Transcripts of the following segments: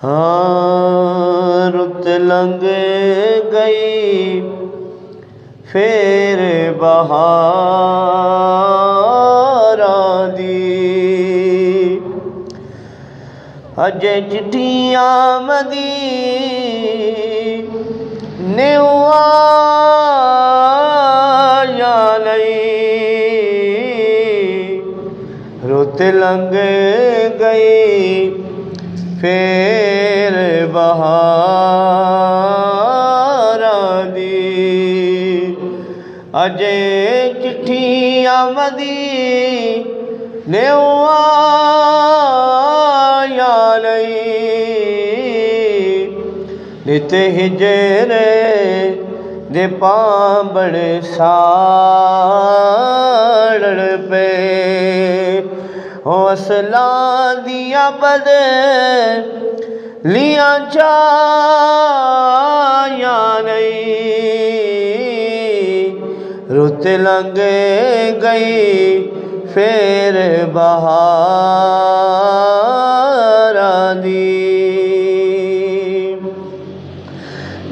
ہاں رت لنگ گئی پھر بہار آدی اجے چٹھی آمدی نیو آیا نہیں رت لنگ گئی پھر بہار آدی اجے چٹھی آمدی نیو آیا نہیں نت ہجرے دے پانبڑ ساڑڑ پہ حوصلہ دیا بد لیاں چایا نہیں رت لنگ گئی پھر بہار آدی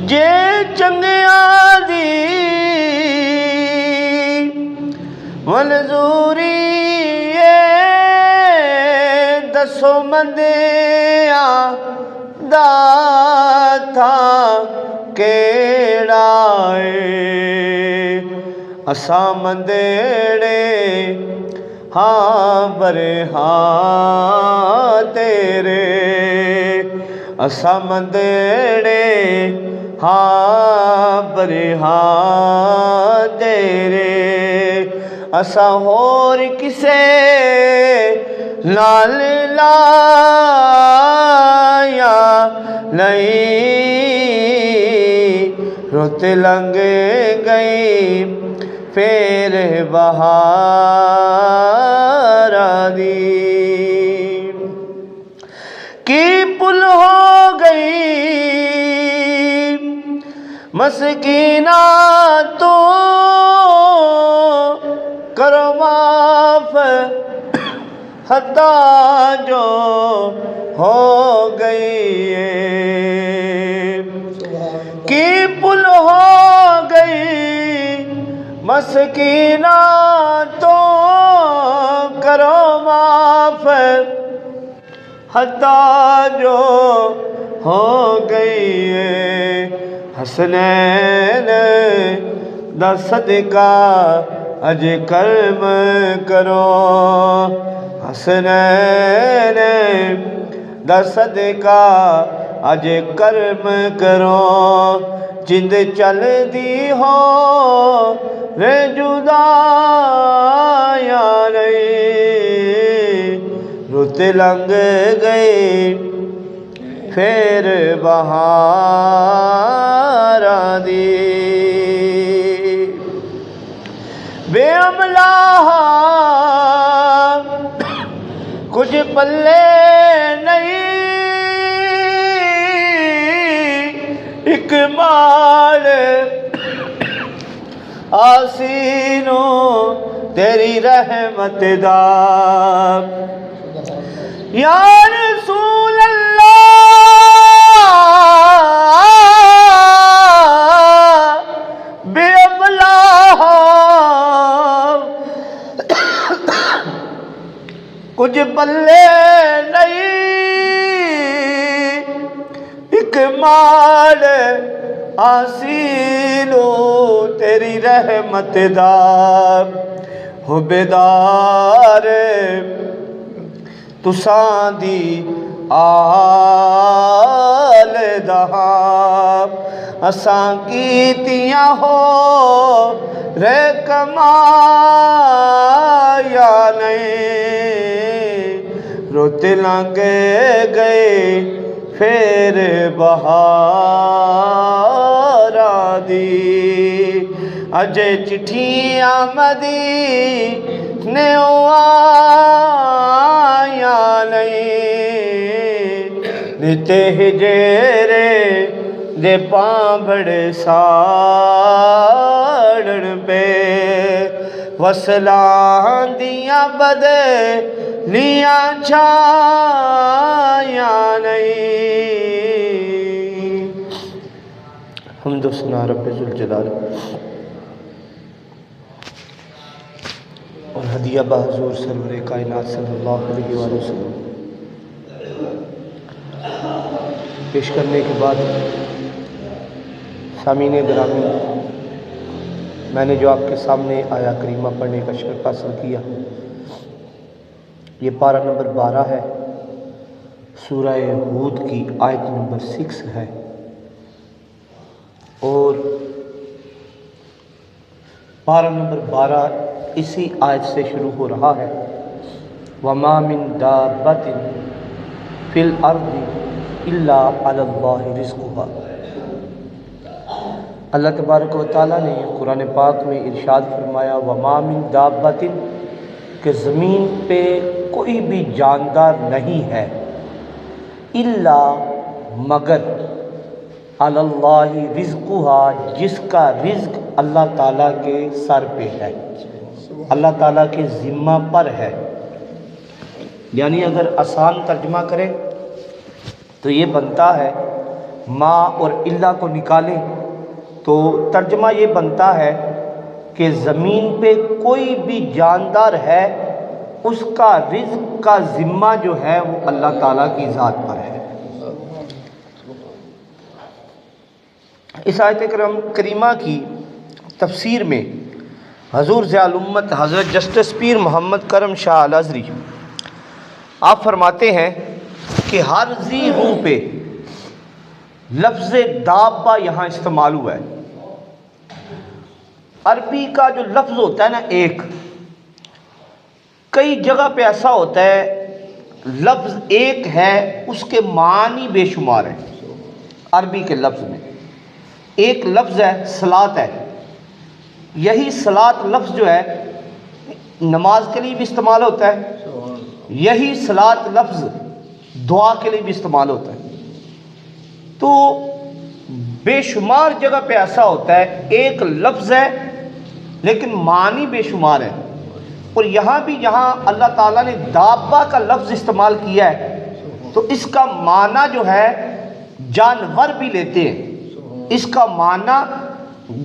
جے چنگیاں دی منظوری دسو مندیاں داتا کیڑا ہے اساں مندیڑے ہاں برے ہاں تیرے اساں مندیڑے ہاں برے ہاں تیرے اساں ہور کسے لال لایا نہیں رت لنگ گئی پھر بہار آدی کی پل ہو گئی مسکینہ تو کرو معاف خطا جو ہو گئی ہے کی پل ہو گئی مسکینہ تو کرو معاف خطا جو ہو گئی ہے حسنین دا صدقہ اج کرم کرو حسنین دا صدقہ اج کرم کرو جند چل دی ہو رے جدا یا نہیں رت لنگ گئی پھر بہار آدی بے عملہ کچھ پلے نہیں ایک مال آسینوں تیری رحمت دا یا رسول اللہ بے عملہ کچھ بلے نہیں ایک مال آسینو تیری رحمت دا ہو بیدار تساں دی آل دہاں اساں کیتیاں ہو رے کمایا نہیں رت لنگ گئے پھر بہار آدی اجے چٹھی آمدی نیو آیا نہیں نت ہجرے دے پانبڑ ساڑن پہ وصلان دیاں بدلیاں چھایاں نہیں حمد و ثنا رب ذوالجلال اور ہدیہ بحضور سرور کائنات صلی اللہ علیہ وآلہ وسلم پیش کرنے کے بعد سامعین گرامی، میں نے جو آپ کے سامنے آیا کریمہ پڑھنے کا شرف حاصل کیا، یہ پارہ نمبر 12 ہے، سورہ ہود کی آیت نمبر 6 ہے، اور پارہ نمبر 12 اسی آیت سے شروع ہو رہا ہے۔ وَمَا مِن دَابَّةٍ فِي الْأَرْضِ إِلَّا عَلَى اللَّهِ رِزْقُهَا۔ اللہ تبارک و تعالیٰ نے قرآن پاک میں ارشاد فرمایا وَمَا مِن دَابَّةٍ، کہ زمین پہ کوئی بھی جاندار نہیں ہے، الا مگر علی اللہ رزقها، جس کا رزق اللہ تعالیٰ کے سر پہ ہے، اللہ تعالیٰ کے ذمہ پر ہے۔ یعنی اگر آسان ترجمہ کریں تو یہ بنتا ہے، ما اور الا کو نکالیں تو ترجمہ یہ بنتا ہے کہ زمین پہ کوئی بھی جاندار ہے، اس کا رزق کا ذمہ جو ہے وہ اللہ تعالیٰ کی ذات پر ہے۔ اس آیت کریمہ کی تفسیر میں حضور ضیاء الامت حضرت جسٹس پیر محمد کرم شاہ الازہری آپ فرماتے ہیں کہ ہر ذی روح پہ لفظ دابہ یہاں استعمال ہوا ہے۔ عربی کا جو لفظ ہوتا ہے نا، ایک کئی جگہ پہ ایسا ہوتا ہے لفظ ایک ہے، اس کے معنی بے شمار ہیں۔ عربی کے لفظ میں ایک لفظ ہے صلاۃ ہے، یہی صلاۃ لفظ جو ہے نماز کے لیے بھی استعمال ہوتا ہے، یہی صلاۃ لفظ دعا کے لیے بھی استعمال ہوتا ہے۔ تو بے شمار جگہ پہ ایسا ہوتا ہے ایک لفظ ہے لیکن معنی بے شمار ہے، اور یہاں بھی جہاں اللہ تعالیٰ نے دابہ کا لفظ استعمال کیا ہے تو اس کا معنی جو ہے جانور بھی لیتے ہیں، اس کا معنی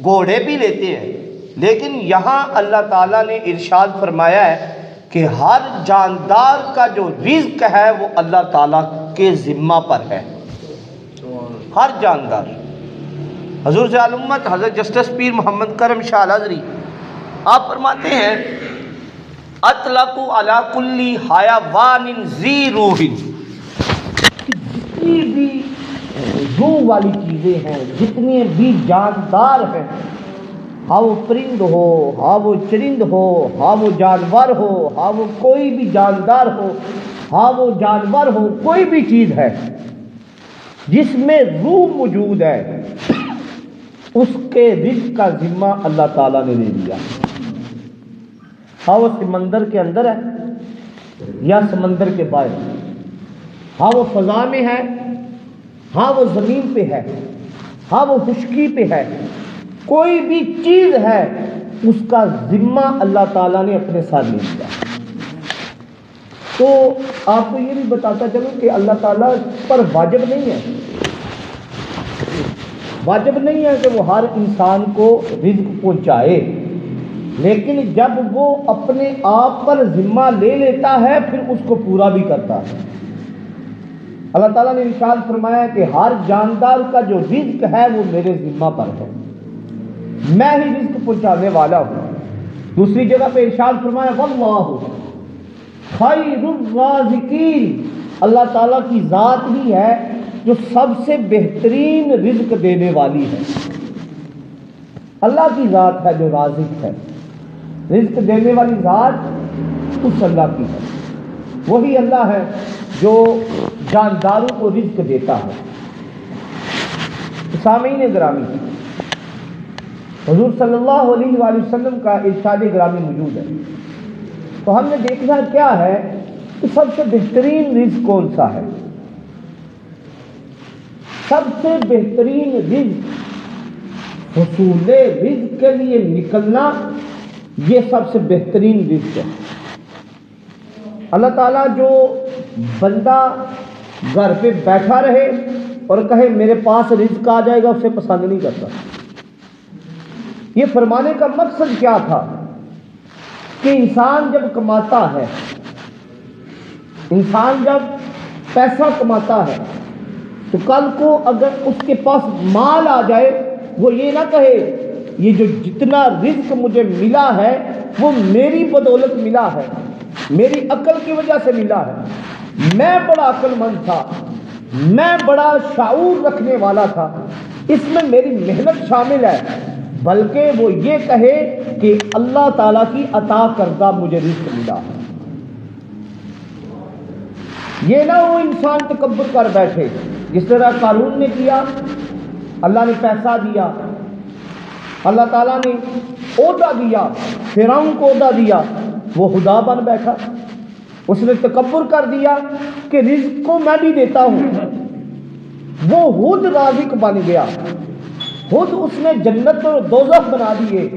گھوڑے بھی لیتے ہیں، لیکن یہاں اللہ تعالیٰ نے ارشاد فرمایا ہے کہ ہر جاندار کا جو رزق ہے وہ اللہ تعالیٰ کے ذمہ پر ہے، ہر جاندار۔ حضور ضیاء الامت حضرت جسٹس پیر محمد کرم شاہ الازہری آپ فرماتے ہیں اطلقوا علی کل حیوان ذی روح، جتنی بھی روح والی چیزیں ہیں، جتنے بھی جاندار ہیں، ہاں وہ پرند ہو، ہاں وہ چرند ہو، ہاں وہ جانور ہو، ہاں وہ کوئی بھی جاندار ہو، ہاں وہ جانور ہو، کوئی بھی چیز ہے جس میں روح موجود ہے، اس کے رزق کا ذمہ اللہ تعالیٰ نے لے لیا۔ ہاں وہ سمندر کے اندر ہے یا سمندر کے باہر، ہاں وہ فضا میں ہے، ہاں وہ زمین پہ ہے، ہاں وہ خشکی پہ ہے، کوئی بھی چیز ہے اس کا ذمہ اللہ تعالیٰ نے اپنے ساتھ لے لیا۔ تو آپ کو یہ بھی بتاتا چلوں کہ اللہ تعالیٰ پر واجب نہیں ہے، واجب نہیں ہے کہ وہ ہر انسان کو رزق پہنچائے، لیکن جب وہ اپنے آپ پر ذمہ لے لیتا ہے پھر اس کو پورا بھی کرتا ہے۔ اللہ تعالیٰ نے ارشاد فرمایا کہ ہر جاندار کا جو رزق ہے وہ میرے ذمہ پر ہے، میں ہی رزق پہنچانے والا ہوں۔ دوسری جگہ پہ ارشاد فرمایا واللہ خیر الرازقین، اللہ تعالیٰ کی ذات ہی ہے جو سب سے بہترین رزق دینے والی ہے۔ اللہ کی ذات ہے جو رازق ہے، رزق دینے والی ذات اس اللہ کی ہے، وہی اللہ ہے جو جانداروں کو رزق دیتا ہے۔ سامعین گرامی، حضور صلی اللہ علیہ وآلہ وسلم کا ارشاد گرامی موجود ہے، تو ہم نے دیکھنا کیا ہے کہ سب سے بہترین رزق کون سا ہے؟ سب سے بہترین رزق، حصول رزق کے لیے نکلنا، یہ سب سے بہترین رزق ہے۔ اللہ تعالیٰ جو بندہ گھر پہ بیٹھا رہے اور کہے میرے پاس رزق آ جائے گا، اسے پسند نہیں کرتا۔ یہ فرمانے کا مقصد کیا تھا کہ انسان جب کماتا ہے، انسان جب پیسہ کماتا ہے تو کل کو اگر اس کے پاس مال آ جائے، وہ یہ نہ کہے یہ جو جتنا رزق مجھے ملا ہے وہ میری بدولت ملا ہے، میری عقل کی وجہ سے ملا ہے، میں بڑا عقل مند تھا، میں بڑا شعور رکھنے والا تھا، اس میں میری محنت شامل ہے، بلکہ وہ یہ کہے کہ اللہ تعالیٰ کی عطا کردہ مجھے رزق ملا۔ یہ نہ وہ انسان تکبر کر بیٹھے جس طرح قارون نے کیا۔ اللہ نے پیسہ دیا، اللہ تعالیٰ نے عہدہ دیا، فرعون کو عہدہ دیا، وہ خدا بن بیٹھا۔ اس نے تکبر کر دیا کہ رزق کو میں بھی دیتا ہوں، وہ خود رازق بن گیا، خود اس نے جنت اور دوزخ بنا دیے۔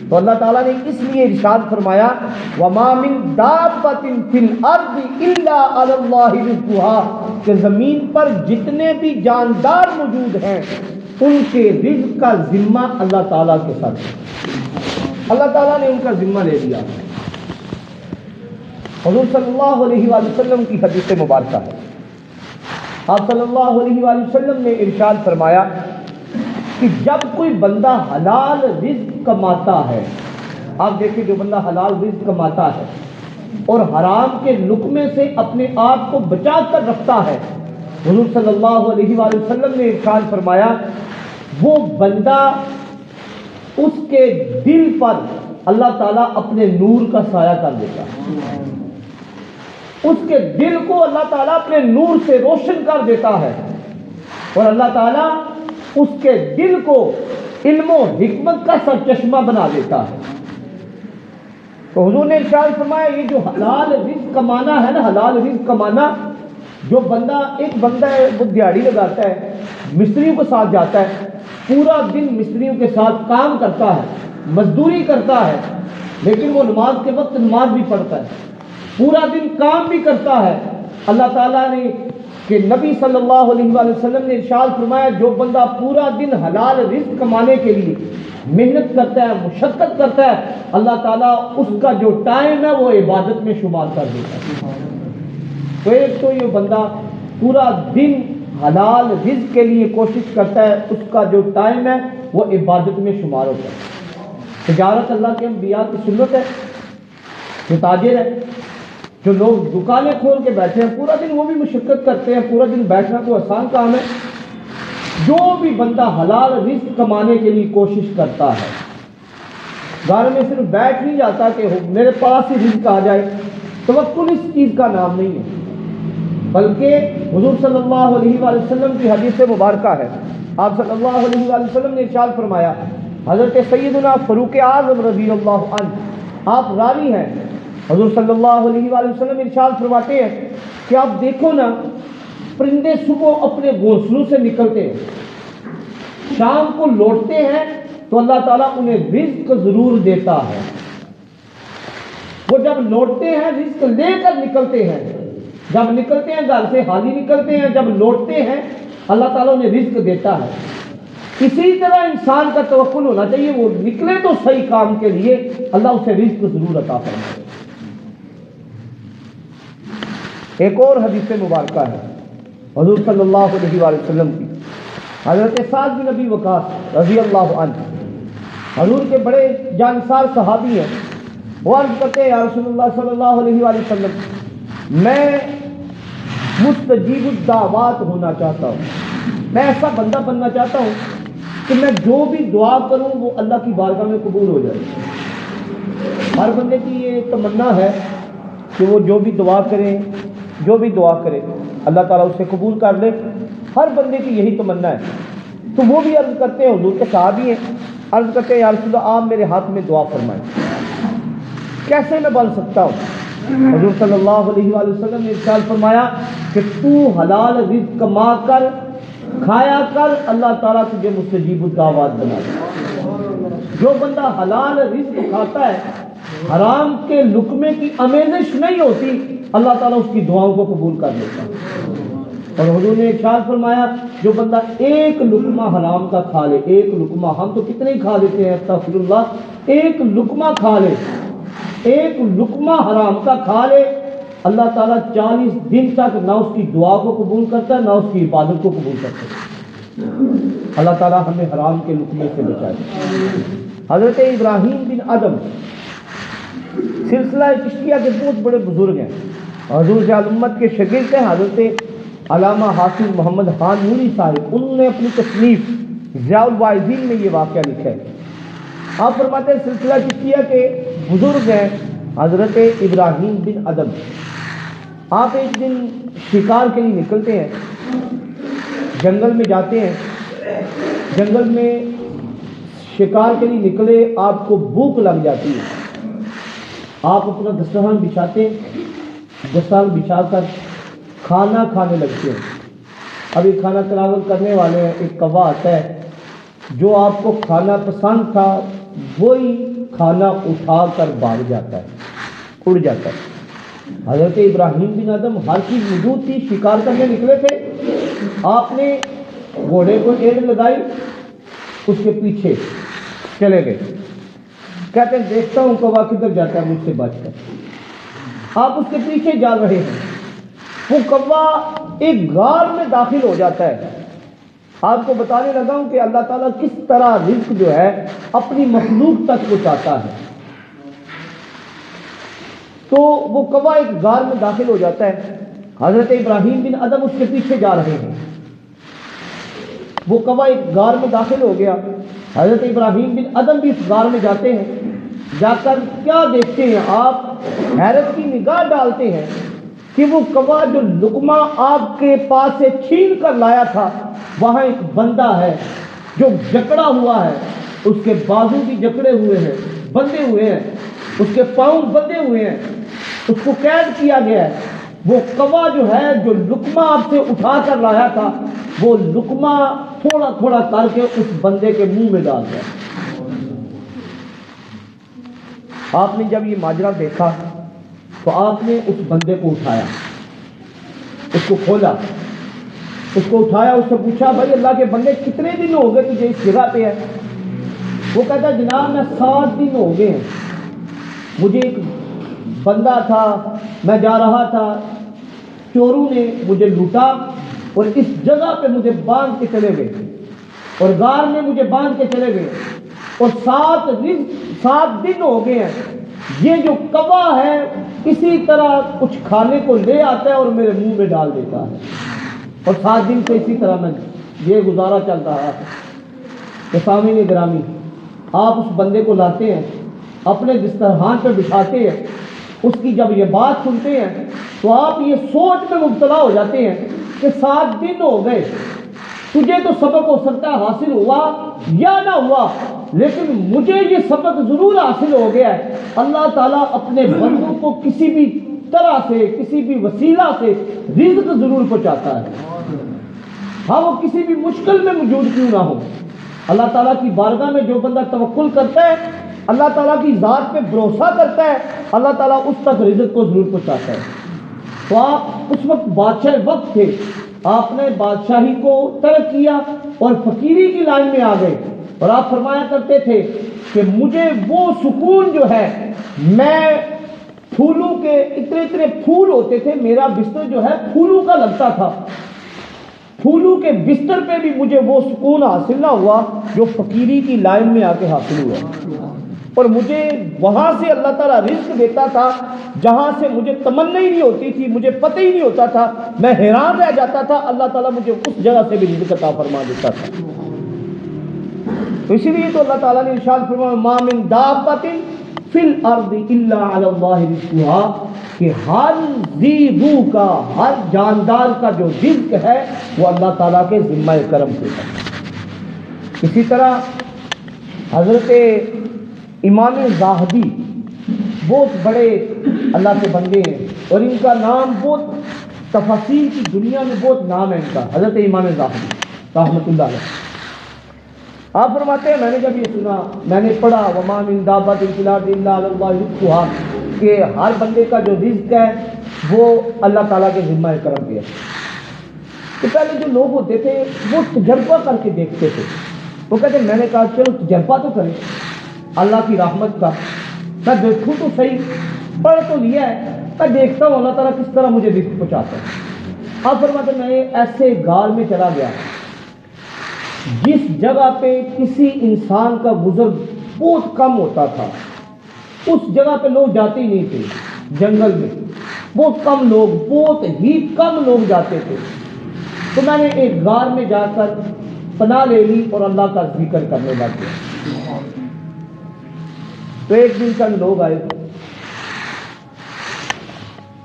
تو اللہ تعالیٰ نے اس لیے ارشاد فرمایا وَمَا مِن دَابَّةٍ فِي الْأَرْضِ إِلَّا عَلَى اللَّهِ رِزْقُهَا، کہ زمین پر جتنے بھی جاندار موجود ہیں ان کے رزق کا ذمہ اللہ تعالیٰ کے ساتھ ہے، اللہ تعالیٰ نے ان کا ذمہ لے لیا۔ حضور صلی اللہ علیہ وآلہ وسلم کی حدیث مبارکہ ہے، آپ صلی اللہ علیہ وآلہ وسلم نے ارشاد فرمایا کہ جب کوئی بندہ حلال رزق کماتا ہے، آپ دیکھیں جو بندہ حلال رزق کماتا ہے اور حرام کے لقمے سے اپنے آپ کو بچا کر رکھتا ہے، حضور صلی اللہ علیہ وآلہ وسلم نے ارشاد فرمایا وہ بندہ، اس کے دل پر اللہ تعالیٰ اپنے نور کا سایہ کر دیتا ہے، اس کے دل کو اللہ تعالیٰ اپنے نور سے روشن کر دیتا ہے، اور اللہ تعالیٰ اس کے دل کو علم و حکمت کا سرچشمہ بنا دیتا ہے۔ تو حضور نے ارشاد فرمایا یہ جو حلال رزق کمانا ہے نا، حلال رزق کمانا، جو بندہ، ایک بندہ ہے وہ دیہڑی لگاتا ہے، مستریوں کے ساتھ جاتا ہے، پورا دن مستریوں کے ساتھ کام کرتا ہے، مزدوری کرتا ہے، لیکن وہ نماز کے وقت نماز بھی پڑھتا ہے، پورا دن کام بھی کرتا ہے۔ اللہ تعالیٰ نے کہ نبی صلی اللہ علیہ وآلہ وسلم نے ارشاد فرمایا جو بندہ پورا دن حلال رزق کمانے کے لیے محنت کرتا ہے، مشقت کرتا ہے، اللہ تعالیٰ اس کا جو ٹائم ہے وہ عبادت میں شمار کر دیتا ہے۔ تو ایک تو یہ بندہ پورا دن حلال رزق کے لیے کوشش کرتا ہے، اس کا جو ٹائم ہے وہ عبادت میں شمار ہوتا ہے۔ تجارت اللہ کے انبیاء کی سنت ہے، جو تاجر ہے، جو لوگ دکانیں کھول کے بیٹھے ہیں پورا دن وہ بھی مشقت کرتے ہیں، پورا دن بیٹھنا کوئی آسان کام ہے۔ جو بھی بندہ حلال رزق کمانے کے لیے کوشش کرتا ہے، گھر میں صرف بیٹھ نہیں جاتا کہ میرے پاس ہی رزق آ جائے، توکل اس چیز کا نام نہیں ہے، بلکہ حضور صلی اللہ علیہ وآلہ وسلم کی حدیث مبارکہ ہے، آپ صلی اللہ علیہ وآلہ وسلم نے ارشاد فرمایا، حضرت سیدنا فاروق اعظم رضی اللہ عنہ آپ راوی ہیں، حضور صلی اللہ علیہ وآلہ وسلم ارشاد فرماتے ہیں کہ آپ دیکھو نا، پرندے صبح اپنے گھونسلوں سے نکلتے ہیں، شام کو لوٹتے ہیں تو اللہ تعالیٰ انہیں رزق ضرور دیتا ہے، وہ جب لوٹتے ہیں رزق لے کر نکلتے ہیں، جب نکلتے ہیں گھر سے خالی نکلتے ہیں، جب لوٹتے ہیں اللہ تعالیٰ انہیں رزق دیتا ہے۔ اسی طرح انسان کا توکل ہونا چاہیے، وہ نکلے تو صحیح کام کے لیے، اللہ اسے رزق ضرور عطا فرمائے۔ ایک اور حدیث مبارکہ ہے حضور صلی اللہ علیہ وآلہ وسلم کی، حضرت سعد بن ابی وقاص رضی اللہ عنہ، حضور کے بڑے جانسار صحابی ہیں، وہ عرض کرتے ہیں یا رسول اللہ صلی اللہ علیہ وآلہ وسلم میں مستجیب الدعوات ہونا چاہتا ہوں، میں ایسا بندہ بننا چاہتا ہوں کہ میں جو بھی دعا کروں وہ اللہ کی بارگاہ میں قبول ہو جائے۔ ہر بندے کی یہ تمنا ہے کہ وہ جو بھی دعا کرے، جو بھی دعا کرے اللہ تعالیٰ اسے قبول کر لے، ہر بندے کی یہی تمنا ہے۔ تو وہ بھی عرض کرتے ہیں، حضور کے صحابی ہیں، عرض کرتے ہیں یا رسول اللہ آپ میرے ہاتھ میں دعا فرمائیں، کیسے میں بن سکتا ہوں؟ حضور صلی اللہ علیہ وآلہ وسلم نے ارشاد فرمایا کہ تو حلال رزق کما کر کھایا کر، اللہ تعالیٰ تجھے مستجیب الدعوات بنا دے۔ جو بندہ حلال رزق کھاتا ہے، حرام کے لقمے کی آمیزش نہیں ہوتی، اللہ تعالیٰ اس کی دعاؤں کو قبول کر لیتا ہے۔ اور حضور نے ارشاد فرمایا جو بندہ ایک لقمہ حرام کا کھا لے، ایک لقمہ، ہم تو کتنے ہی کھا لیتے ہیں استغفر اللہ، ایک لقمہ کھا لے، ایک لقمہ حرام کا کھا لے، اللہ تعالیٰ 40 دن تک نہ اس کی دعا کو قبول کرتا ہے نہ اس کی عبادت کو قبول کرتا ہے۔ اللہ تعالیٰ ہمیں حرام کے لقمے سے بچائے۔ حضرت ابراہیم بن ادم سلسلہ چشتیہ کے بہت بڑے بزرگ ہیں، حضور سے امت کے شاگرد ہیں۔ حضرت علامہ حافظ محمد خان نوری صاحب، انہوں نے اپنی تصنیف ضیاء الواعظین میں یہ واقعہ لکھا ہے۔ آپ فرماتے ہیں سلسلہ چشتیہ کے بزرگ ہیں حضرت ابراہیم بن ادم۔ آپ ایک دن شکار کے لیے نکلتے ہیں، جنگل میں جاتے ہیں، جنگل میں شکار کے لیے نکلے، آپ کو بھوک لگ جاتی ہے، آپ اپنا دسترخوان بچھاتے ہیں، دسترخوان بچھا کر کھانا کھانے لگتے ہیں۔ ابھی کھانا تناول کرنے والے ہیں، ایک کوا آتا ہے، جو آپ کو کھانا پسند تھا وہی کھانا اٹھا کر بھاگ جاتا ہے، اڑ جاتا ہے۔ حضرت ابراہیم بن ادم ہر چیز موجود تھی، شکار کرنے نکلے تھے، آپ نے گھوڑے کو ایڑ لگائی، اس کے پیچھے چلے گئے، کہتے ہیں دیکھتا ہوں کوا کدھر جاتا ہے مجھ سے بچ کر۔ آپ اس کے پیچھے جا رہے ہیں، وہ کوا ایک غار میں داخل ہو جاتا ہے۔ آپ کو بتانے لگا ہوں کہ اللہ تعالیٰ کس طرح رزق جو ہے اپنی مخلوق تک پہنچاتا ہے۔ تو وہ کوا ایک غار میں داخل ہو جاتا ہے، حضرت ابراہیم بن ادم اس کے پیچھے جا رہے ہیں۔ وہ کوا ایک غار میں داخل ہو گیا، حضرت ابراہیم بن ادم بھی اس غار میں جاتے ہیں، جا کر کیا دیکھتے ہیں، آپ حیرت کی نگاہ ڈالتے ہیں کہ وہ کوا جو لقمہ آپ کے پاس سے چھین کر لایا تھا، وہاں ایک بندہ ہے جو جکڑا ہوا ہے، اس کے بازو بھی جکڑے ہوئے ہیں، بندھے ہوئے ہیں، اس کے پاؤں بندھے ہوئے ہیں، اس کو قید کیا گیا ہے۔ وہ کوا جو ہے جو لقمہ آپ سے اٹھا کر لایا تھا، وہ لقمہ تھوڑا تھوڑا کر کے اس بندے کے منہ میں ڈال دیا۔ آپ نے جب یہ ماجرا دیکھا تو آپ نے اس بندے کو اٹھایا، اس کو کھولا، اس کو اٹھایا، اس سے پوچھا بھائی اللہ کے بندے کتنے دن ہو گئے تجھے اس جگہ پہ ہے؟ وہ کہتا جناب میں 7 دن ہو گئے ہیں، مجھے ایک بندہ تھا، میں جا رہا تھا، چوروں نے مجھے لوٹا اور اس جگہ پہ مجھے باندھ کے چلے گئے اور غار میں مجھے باندھ کے چلے گئے اور 7 دن ہو گئے ہیں، یہ جو کوا ہے اسی طرح کچھ کھانے کو لے آتا ہے اور میرے منہ میں ڈال دیتا ہے، اور 7 دن سے اسی طرح میں یہ گزارا چل رہا ہے۔ کہ سامعین گرامی، آپ اس بندے کو لاتے ہیں، اپنے دسترخوان پہ بٹھاتے ہیں، اس کی جب یہ بات سنتے ہیں تو آپ یہ سوچ میں مبتلا ہو جاتے ہیں کہ 7 دن ہو گئے، تجھے تو سبق ہو سکتا ہے حاصل ہوا یا نہ ہوا، لیکن مجھے یہ سبق ضرور حاصل ہو گیا ہے، اللہ تعالیٰ اپنے بندوں کو کسی بھی طرح سے، کسی بھی وسیلہ سے رزق ضرور پہنچاتا ہے، ہاں وہ کسی بھی مشکل میں موجود کیوں نہ ہو۔ اللہ تعالیٰ کی بارگاہ میں جو بندہ توکل کرتا ہے، اللہ تعالیٰ کی ذات پہ بھروسہ کرتا ہے، اللہ تعالیٰ اس تک رزق کو ضرور پہنچاتا ہے۔ تو آپ اس وقت بادشاہ وقت تھے، آپ نے بادشاہی کو ترک کیا اور فقیری کی لائن میں آ گئے، اور آپ فرمایا کرتے تھے کہ مجھے وہ سکون جو ہے، میں پھولوں کے اتنے پھول ہوتے تھے، میرا بستر جو ہے پھولوں کا لگتا تھا، پھولوں کے بستر پہ بھی مجھے وہ سکون حاصل نہ ہوا جو فقیری کی لائن میں آ کے حاصل ہوا، اور مجھے وہاں سے اللہ تعالیٰ رزق دیتا تھا جہاں سے مجھے تمنا ہی نہیں ہوتی تھی، مجھے پتہ ہی نہیں ہوتا تھا، میں حیران رہ جاتا تھا، اللہ تعالیٰ مجھے اس جگہ سے بھی رزق عطا فرما دیتا تھا۔ تو اسی لیے تو اللہ تعالیٰ نے ارشاد فرمایا ما من دابۃ فی الارض الا علی اللہ رزقها، کہ ہر ذی روح کا، ہر جاندار کا جو رزق ہے وہ اللہ تعالیٰ کے ذمہ کرم سے ہے۔ اسی طرح حضرت امام زاہدی بہت بڑے اللہ کے بندے ہیں، اور ان کا نام بہت تفاسیر کی دنیا میں بہت نام ہے ان کا، حضرت امام زاہدی رحمۃ اللہ علیہ۔ آپ فرماتے ہیں میں نے جب یہ سنا، میں نے پڑھا وما من دابۃ فی الارض الا علی اللہ رزقها، کہ ہر بندے کا جو رزق ہے وہ اللہ تعالیٰ کے ذمہ کرم پہ ہے۔ تو پہلے جو لوگ ہوتے تھے وہ تجربہ کر کے دیکھتے تھے. وہ کہتے میں نے کہا چلو تجربہ تو کریں اللہ کی رحمت کا، میں دیکھوں تو صحیح، پڑھ تو لیا ہے، میں دیکھتا ہوں اللہ تعالیٰ کس طرح مجھے رزق پہنچاتا ہے. اب فرماتے میں ایسے غار میں چلا گیا جس جگہ پہ کسی انسان کا گزر بہت کم ہوتا تھا. اس جگہ پہ لوگ جاتے ہی نہیں تھے، جنگل میں بہت کم لوگ، بہت ہی کم لوگ جاتے تھے. تو میں نے ایک غار میں جا کر پناہ لے لی اور اللہ کا ذکر کرنے لگ گیا. تو ایک دن چند لوگ آئے،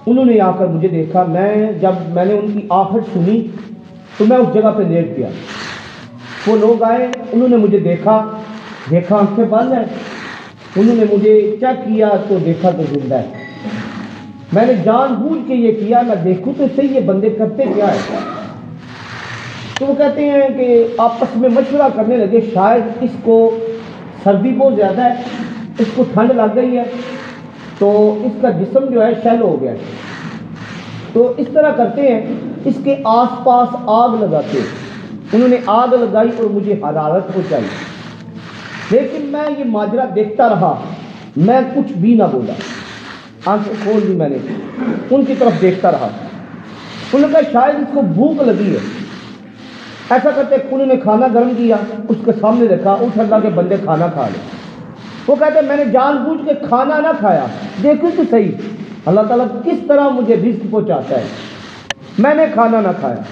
انہوں نے آ کر مجھے دیکھا. جب میں نے ان کی آہٹ سنی تو میں اس جگہ پہ لیٹ گیا. وہ لوگ آئے، انہوں نے مجھے دیکھا آنکھیں بند ہیں، انہوں نے مجھے چیک کیا تو دیکھا تو زندہ ہے. میں نے جان بوجھ کے یہ کیا میں دیکھوں تو صحیح یہ بندے کرتے کیا ہے. تو وہ کہتے ہیں کہ آپس میں مشورہ کرنے لگے شاید اس کو سردی بہت زیادہ ہے، اس کو ٹھنڈ لگ گئی ہے تو اس کا جسم جو ہے شیل ہو گیا ہے. تو اس طرح کرتے ہیں اس کے آس پاس آگ لگاتے ہیں. انہوں نے آگ لگائی اور مجھے حرارت پہنچائی، لیکن میں یہ ماجرا دیکھتا رہا، میں کچھ بھی نہ بولا. آنکھیں کھول دی میں نے، ان کی طرف دیکھتا رہا. انہوں نے کہا شاید اس کو بھوک لگی ہے. ایسا کرتے انہوں نے کھانا گرم کیا، اس کے سامنے رکھا، اٹھ اللہ کے بندے کھانا کھا لے. وہ کہتے میں نے جان بوجھ کے کھانا نہ کھایا، دیکھو تو صحیح اللہ تعالیٰ کس طرح مجھے رزق پہنچاتا ہے. میں نے کھانا نہ کھایا.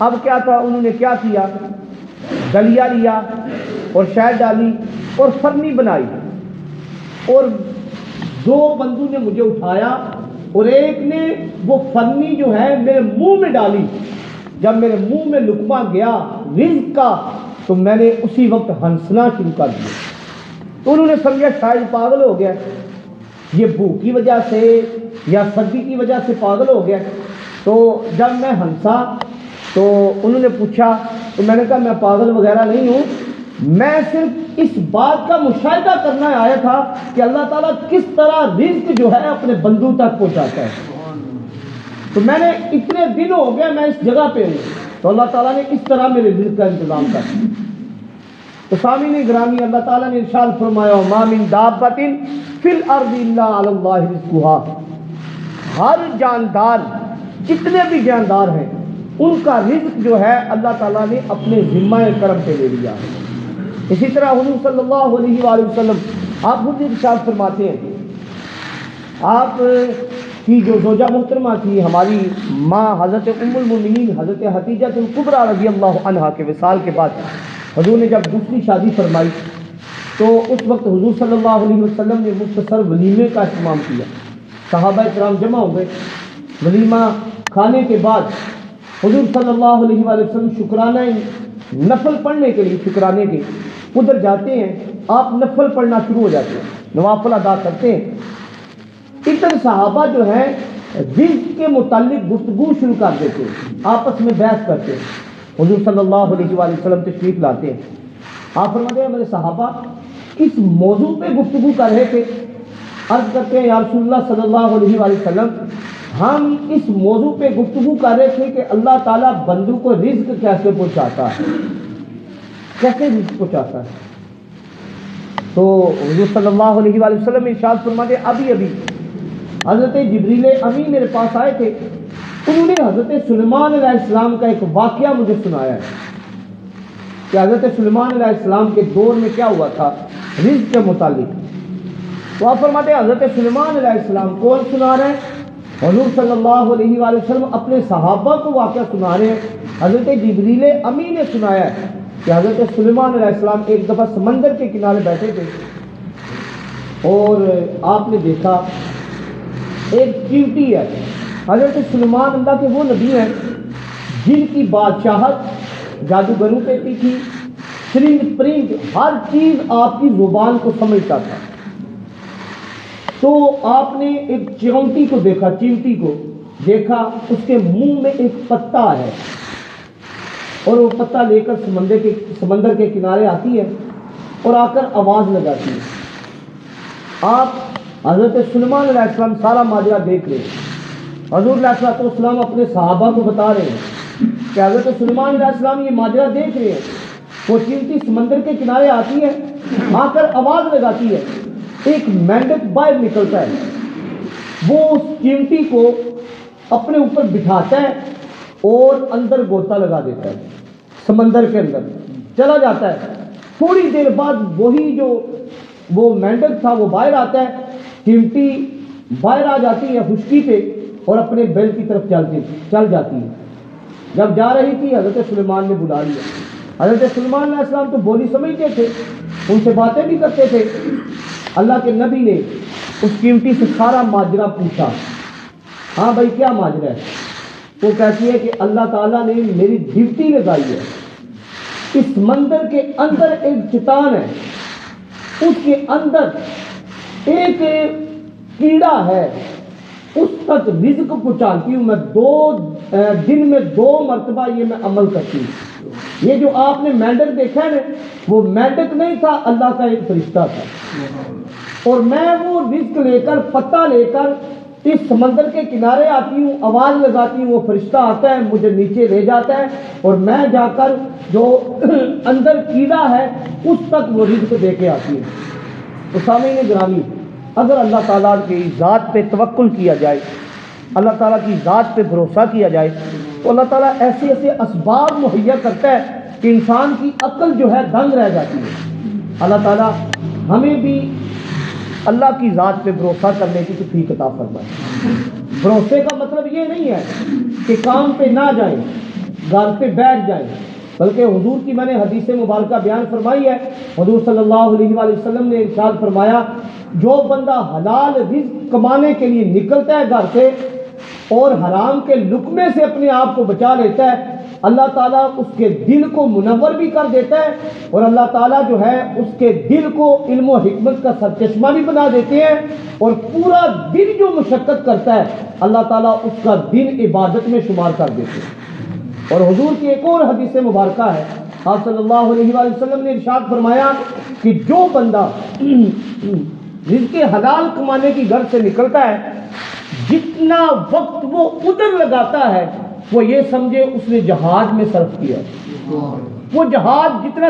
اب کیا تھا، انہوں نے کیا کیا، دلیا لیا اور شہد ڈالی اور فرنی بنائی، اور دو بندوں نے مجھے اٹھایا اور ایک نے وہ فرنی جو ہے میرے منہ میں ڈالی. جب میرے منہ میں لقمہ گیا رزق کا تو میں نے اسی وقت ہنسنا شروع کر دیا. تو انہوں نے سمجھا شاید پاگل ہو گیا، یہ بھوک کی وجہ سے یا سردی کی وجہ سے پاگل ہو گیا. تو جب میں ہنسا تو انہوں نے پوچھا، تو میں نے کہا میں پاگل وغیرہ نہیں ہوں، میں صرف اس بات کا مشاہدہ کرنا آیا تھا کہ اللہ تعالیٰ کس طرح رزق جو ہے اپنے بندوں تک پہنچاتا ہے. تو میں نے اتنے دن ہو گیا میں اس جگہ پہ ہوں تو اللہ تعالیٰ نے اس طرح میرے رزق کا انتظام کر دیا. تو سامعین گرامی، اللہ تعالیٰ نے ارشاد فرمایا ما من دابۃ فی الارض الا علی اللہ رزقها، ہر جاندار، جتنے بھی جاندار ہیں ان کا رزق جو ہے اللہ تعالیٰ نے اپنے ذمہ کرم پہ لے لیا. اسی طرح حضور صلی اللہ علیہ وآلہ وسلم آپ خود ارشاد فرماتے ہیں، آپ کی جو زوجہ محترمہ تھی ہماری ماں حضرت ام المؤمنین حضرت حتیجہ الکبریٰ رضی اللہ عنہا کے وصال کے بعد حضور نے جب دوسری شادی فرمائی تو اس وقت حضور صلی اللہ علیہ وسلم نے مختصر ولیمے کا اہتمام کیا. صحابہ کرام جمع ہو گئے. ولیمہ کھانے کے بعد حضور صلی اللہ علیہ وآلہ وسلم شکرانہ نفل پڑھنے کے لیے شکرانے کے ادھر جاتے ہیں. آپ نفل پڑھنا شروع ہو جاتے ہیں، نوافل ادا کرتے ہیں. ادھر صحابہ جو ہیں رزق کے متعلق گفتگو شروع کر دیتے ہیں، آپس میں بحث کرتے ہیں. حضور صلی اللہ علیہ وآلہ وسلم تشریف لاتے ہیں. آپ فرماتے ہیں میرے صحابہ کس موضوع پہ گفتگو کر رہے تھے؟ عرض کرتے ہیں یا رسول اللہ صلی اللہ علیہ وآلہ وسلم ہم اس موضوع پہ گفتگو کر رہے تھے کہ اللہ تعالیٰ بندوں کو رزق کیسے پہنچاتا ہے، کیسے رزق پہنچاتا ہے. تو حضور صلی اللہ علیہ وآلہ وسلم ارشاد فرماتے ابھی حضرت جبریل امین میرے پاس آئے تھے، انہوں نے حضرت سلیمان علیہ السلام کا ایک واقعہ مجھے سنایا ہے کہ حضرت سلیمان علیہ السلام کے دور میں کیا ہوا تھا رزق کے متعلق. تو آپ فرماتے ہیں حضرت سلیمان علیہ السلام کون سنا رہے ہیں؟ حضور صلی اللہ علیہ وآلہ وسلم اپنے صحابہ کو واقعہ سنا رہے ہیں. حضرت جبریل امین نے سنایا ہے کہ حضرت سلیمان علیہ السلام ایک دفعہ سمندر کے کنارے بیٹھے تھے اور آپ نے دیکھا ایک چیونٹی ہے. حضرت سلیمان اللہ کے وہ نبی ہیں جن کی بادشاہت جادوگروں پہ تھی، چرند پرند ہر چیز آپ کی زبان کو سمجھتا تھا. تو آپ نے ایک چیونٹی کو دیکھا، چیونٹی کو دیکھا، اس کے منہ میں ایک پتا ہے اور وہ پتا لے کر سمندر کے کنارے آتی ہے اور آ کر آواز لگاتی ہے. آپ حضرت سلیمان علیہ السلام سارا ماجرا دیکھ رہے ہیں. حضور علیہ السلام اپنے صحابہ کو بتا رہے ہیں کہ حضرت سلیمان علیہ السلام یہ ماجرا دیکھ رہے ہیں. وہ چیونٹی سمندر کے کنارے آتی ہے, آ کر آواز لگاتی ہے, ایک مینڈک باہر نکلتا ہے, وہ اس چیونٹی کو اپنے اوپر بٹھاتا ہے اور اندر گوتا لگا دیتا ہے, سمندر کے اندر چلا جاتا ہے. تھوڑی دیر بعد وہی جو وہ مینڈک تھا وہ باہر آتا ہے, چیونٹی باہر آ جاتی ہے خشکی پہ اور اپنے بیل کی طرف چل جاتی ہے. جب جا رہی تھی حضرت سلیمان نے بلا لیا. حضرت سلیمان علیہ السلام تو بولی سمجھتے تھے, ان سے باتیں بھی کرتے تھے. اللہ کے نبی نے اس چیونٹی سے سارا ماجرا پوچھا, ہاں بھائی کیا ماجرا ہے؟ وہ کہتی ہے کہ اللہ تعالیٰ نے میری ڈیوٹی لگائی ہے, اس سمندر کے اندر ایک چٹان ہے, اس کے اندر ایک کیڑا ہے, اس تک رزق پہنچاتی ہوں میں. 2 دن میں 2 مرتبہ یہ میں عمل کرتی ہوں. یہ جو آپ نے مینڈک دیکھا ہے نا, وہ مینڈک نہیں تھا, اللہ کا ایک فرشتہ تھا. اور میں وہ رزق لے کر, پتہ لے کر اس سمندر کے کنارے آتی ہوں, آواز لگاتی ہوں, وہ فرشتہ آتا ہے, مجھے نیچے لے جاتا ہے, اور میں جا کر جو اندر کیڑا ہے اس تک وہ رزق دے کے آتی ہوں. تو سامعین گرامی, اگر اللہ تعالیٰ کی ذات پہ توکل کیا جائے, اللہ تعالیٰ کی ذات پہ بھروسہ کیا جائے, تو اللہ تعالیٰ ایسے ایسے اسباب مہیا کرتا ہے کہ انسان کی عقل جو ہے دنگ رہ جاتی ہے. اللہ تعالیٰ ہمیں بھی اللہ کی ذات پہ بھروسہ کرنے کی توفیق عطا فرمائے. بھروسے کا مطلب یہ نہیں ہے کہ کام پہ نہ جائیں, گھر پہ بیٹھ جائیں, بلکہ حضور کی میں نے حدیث مبارکہ بیان فرمائی ہے. حضور صلی اللہ علیہ وآلہ وسلم نے ارشاد فرمایا, جو بندہ حلال رزق کمانے کے لیے نکلتا ہے گھر سے اور حرام کے لقمے سے اپنے آپ کو بچا لیتا ہے, اللہ تعالیٰ اس کے دل کو منور بھی کر دیتا ہے, اور اللہ تعالیٰ جو ہے اس کے دل کو علم و حکمت کا سرچشمہ بھی بنا دیتے ہیں, اور پورا دن جو مشقت کرتا ہے اللہ تعالیٰ اس کا دن عبادت میں شمار کر دیتے ہیں. اور حضور کی ایک اور حدیث مبارکہ ہے, آپ صلی اللہ علیہ وآلہ وسلم نے ارشاد فرمایا کہ جو بندہ رزق حلال کمانے کی گھر سے نکلتا ہے, جتنا وقت وہ ادھر لگاتا ہے وہ یہ سمجھے اس نے جہاد میں صرف کیا. وہ جہاد, جتنا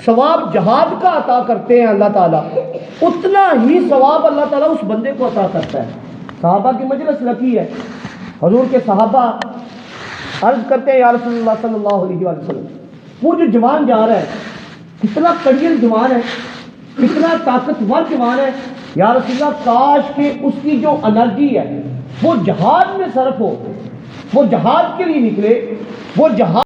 ثواب جہاد کا عطا کرتے ہیں اللہ تعالیٰ, اتنا ہی ثواب اللہ تعالیٰ اس بندے کو عطا کرتا ہے. صحابہ کی مجلس لگی ہے, حضور کے صحابہ عرض کرتے ہیں یا رسول اللہ صلی اللہ علیہ وآلہ وسلم, وہ جو جوان جا رہا ہے کتنا کڑیل جوان ہے, کتنا طاقتور جوان ہے, یا رسول اللہ کاش کہ اس کی جو انرجی ہے وہ جہاد میں صرف ہو, وہ جہاد کے لیے نکلے, وہ جہاد